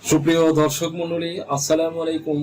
সুপ্রিয় দর্শক মণ্ডলী, আসসালামু আলাইকুম।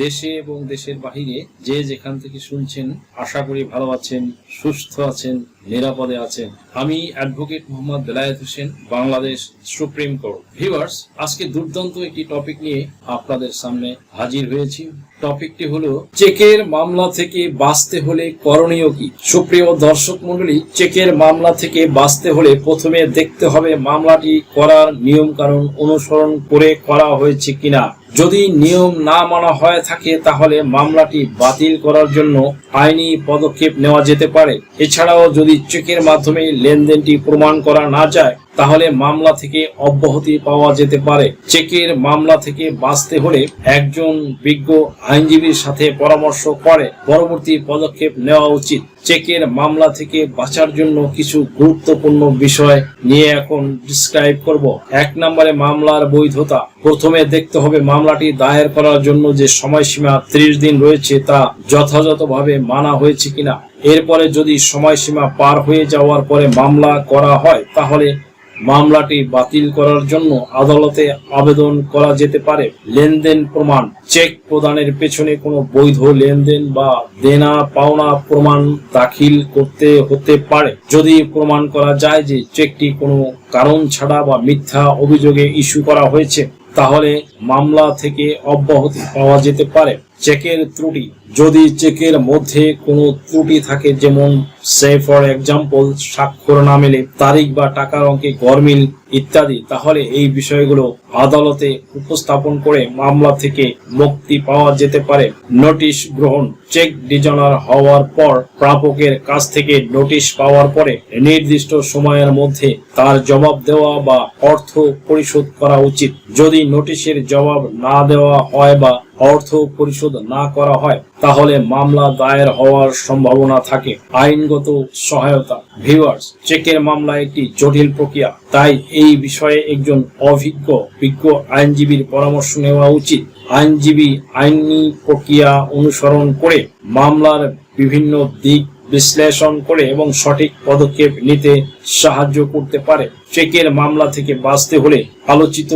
দেশে এবং দেশের বাহিরে যে যেখান থেকে শুনছেন, আশা করি ভালো আছেন, সুস্থ আছেন, নিরাপদে আছেন। আমি advocate Mohammad Belayet Hossain, Bangladesh supreme court. Viewers, আজকে দুর্দান্ত একটি টপিক নিয়ে আপনাদের সামনে হাজির হয়েছি। টপিকটি হলো চেকের মামলা থেকে বাঁচতে হলে করণীয় কি। সুপ্রিয় দর্শক মণ্ডলী, চেকের মামলা থেকে বাঁচতে হলে প্রথমে দেখতে হবে মামলাটি করার নিয়ম কানুন অনুসরণ করে করা হয়েছে কিনা। যদি নিয়ম না মানা হয়ে থাকে তাহলে মামলাটি বাতিল করার জন্য আইনি পদক্ষেপ নেওয়া যেতে পারে। এছাড়াও যদি চেকের মাধ্যমে লেনদেনটি প্রমাণ করা না যায় তাহলে মামলা থেকে অব্যাহতি পাওয়া যেতে পারে। চেকের মামলা থেকে বাঁচতে হলে একজন বিজ্ঞ আইনজীবীর সাথে পরামর্শ করে পরবর্তী পদক্ষেপ নেওয়া উচিত। চেকের মামলা থেকে বাঁচার জন্য কিছু গুরুত্বপূর্ণ বিষয় নিয়ে এখন ডিসক্রাইব করব। 1 নম্বরে মামলার বৈধতা। প্রথমে দেখতে হবে মামলাটি দায়ের করার জন্য যে সময়সীমা 30 দিন রয়েছে তা যথাযথভাবে মানা হয়েছে কিনা। এরপরে যদি সময়সীমা পার হয়ে যাওয়ার পরে মামলা করা হয় তাহলে মামলাটি বাতিল করার জন্য আদালতে আবেদন করা যেতে পারে। লেনদেন প্রমাণ। চেক প্রদানের পেছনে কোনো বৈধ লেনদেন বা দেনা পাওনা প্রমাণ দাখিল করতে হতে পারে। যদি প্রমাণ করা যায় যে চেকটি কোনো কারণ ছাড়া বা মিথ্যা অভিযোগে ইস্যু করা হয়েছে তাহলে মামলা থেকে অব্যাহতি পাওয়া যেতে পারে। চেকের ত্রুটি। যদি চেকের মধ্যে কোনো ত্রুটি থাকে, যেমন সে ফর এক্সাম্পল স্বাক্ষর না মেলে, তারিখ বা টাকার অঙ্কে গরমিল ইত্যাদি, তাহলে এই বিষয়গুলো আদালতে উপস্থাপন করে মামলা থেকে মুক্তি পাওয়া যেতে পারে। নোটিশ গ্রহণ। চেক ডিজনার হওয়ার পর প্রাপকের কাছ থেকে নোটিশ পাওয়ার পরে নির্দিষ্ট সময়ের মধ্যে তার জবাব দেওয়া বা অর্থ পরিশোধ করা উচিত। যদি নোটিশের জবাব না দেওয়া হয় বা অর্থ পরিশোধ না করা হয় তাহলে মামলা দায়ের হওয়ার সম্ভাবনা থাকে। আইনগত সহায়তা। ভিউয়ার্স, চেকের মামলা একটি জটিল প্রক্রিয়া, তাই এই বিষয়ে একজন বিজ্ঞ আইনজীবীর পরামর্শ নেওয়া উচিত। আইনজীবী আইনি প্রক্রিয়া অনুসরণ করে মামলার বিভিন্ন দিক বিশ্লেষণ করে এবং সঠিক পদক্ষেপ নিতে সাহায্য করতে পারে। চেকের মামলা থেকে বাঁচতে হলে আলোচিত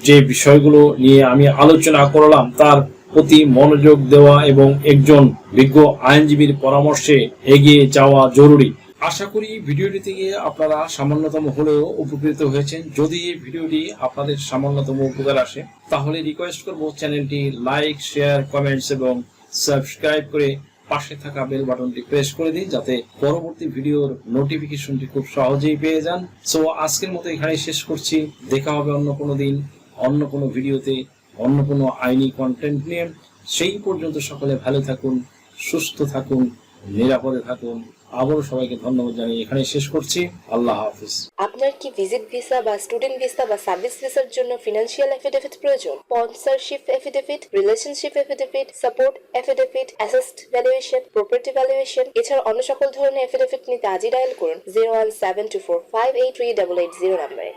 যে বিষয়গুলো নিয়ে আমি আলোচনা করলাম তার প্রতি মনোযোগ দেওয়া এবং একজন বিজ্ঞ আইনজীবীর পরামর্শে এগিয়ে যাওয়া জরুরি। আশা করি ভিডিওটি থেকে আপনারা সামান্যতম হলেও উপকৃত হয়েছেন। যদি এই ভিডিওটি আপনাদের সামান্যতম উপকার আসে তাহলে রিকোয়েস্ট করব চ্যানেলটি লাইক, শেয়ার, কমেন্টস এবং সাবস্ক্রাইব করে পাশে থাকা বেল বাটনটি প্রেস করে দিন, যাতে পরবর্তী ভিডিওর নোটিফিকেশনটি খুব সহজেই পেয়ে যান। সো আজকের মতো এখানেই শেষ করছি। দেখা হবে অন্য কোনো দিন, অন্য কোনো ভিডিওতে, অন্য কোনো আইনি কন্টেন্ট নিয়ে। সেই পর্যন্ত সকলে ভালো থাকুন, সুস্থ থাকুন, নিরাপদে থাকুন। আবারও সবাইকে ধন্যবাদ জানিয়ে এখানে শেষ করছি। আল্লাহ হাফিজ। আপনার কি ভিজিট ভিসা বা স্টুডেন্ট ভিসা বা সার্ভিস ভিসার জন্য ফিনান্সিয়াল এফিডেভিট প্রয়োজন? Sponsorship affidavit, relationship affidavit, support affidavit, asset valuation, property valuation এছাড়া অন্য সকল ধরনের এফিডেভিট নিতে আজই ডায়াল করুন 01724583880 নম্বরে।